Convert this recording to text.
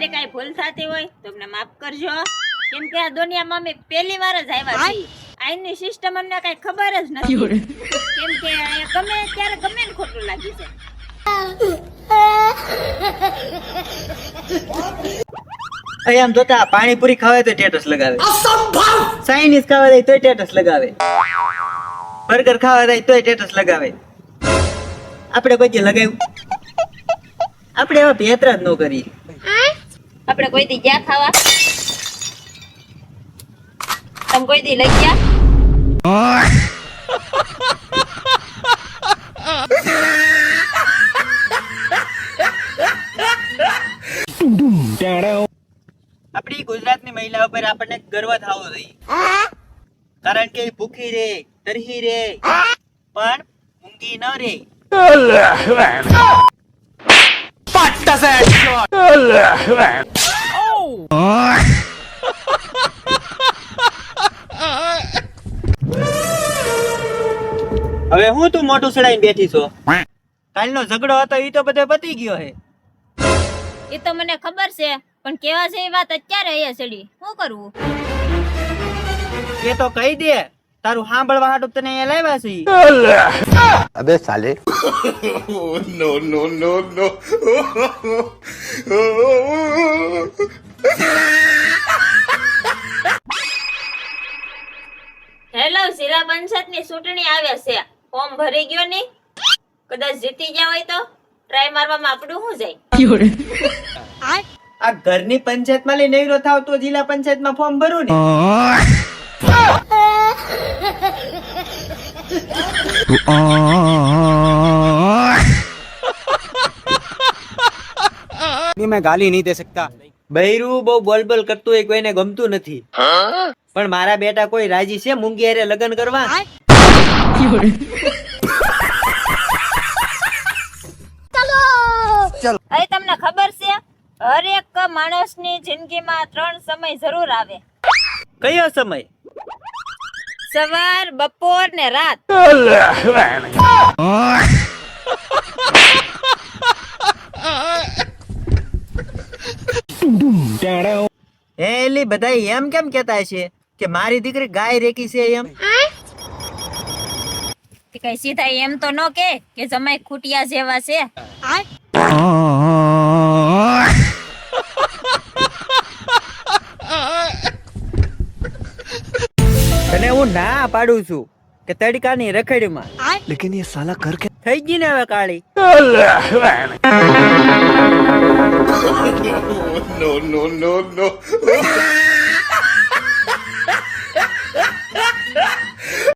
મારી કઈ ભૂલ થતી હોય તો મને માફ કરજો, કેમ કે આ દુનિયામાં અમે પહેલી વાર જ આવ્યા છીએ. આઈની સિસ્ટમ અમને કઈ ખબર જ નથી, કેમ કે અહીંયા ગમે ત્યારે ગમે ને ખોટું લાગી છે. આમ જોતા પાણીપુરી ખાવે તો સ્ટેટસ લગાવે, ચાઇનીઝ ખાવા જાય તો સ્ટેટસ લગાવે, બર્ગર ખાવા જાય તો સ્ટેટસ લગાવે. આપણે કોઈ દી લગાવ્યું? આપણે એવા ભેતરા જ ન કરી. આપણે કોઈ દી ગયા ખાવા? તમે કોઈ દી લઈ ગયા? આપણી ગુજરાતની મહિલાઓ પર આપણને ગર્વ થવો જોઈએ, કારણ કે ભૂખી રે, તરહી રે, પણ ઊંઘી ન રે. હવે હું તું મોટું સડાઈને બેઠી છો? કાલનો ઝઘડો હતો એ તો બધો પતી ગયો હે. એ તો મને ખબર છે, પણ કેવા છે એ વાત અત્યારે અહીંયા ચડી, શું કરવું? એ તો કહી દે, તારું સાંભળવા હાટું તને અહીંયા લાવ્યા છે. अबे साले no no no no hello, જિલ્લા પંચાયતની ચૂંટણી આવે છે, ફોર્મ ભરી ગયો નહીં? કદાચ જીતી ગયા હોય તો ટ્રાય મારવામાં આપણું શું જાય? આ ઘરની પંચાયતમાં લઈ નહીરો થાવ તો જિલ્લા પંચાયતમાં ફોર્મ ભરું ને. मैं गाली नहीं दे सकता. બૈરું બહુ બોલ બોલ કરતું હોય કોઈને ગમતું નથી, પણ મારા બેટા કોઈ રાજી છે મૂંગી હારે લગ્ન કરવા? હવે તમને ખબર છે, હરેક માણસની જિંદગીમાં 3 સમય જરૂર આવે. કયો સમય? સવાર, બપોર ને રાત. એલી બધા એમ કેમ કેતા છે કે મારી દીકરી ગાય રેકી છે એમ? કઈ સીધા એમ તો ન કે જમાઈ ખૂટિયા જેવા છે. તને હું ના પાડું છું કે તડકાની રખડીમાં, लेकिन ये साला कर क्या થઈ ગઈ ને હવે કાળી. no no no no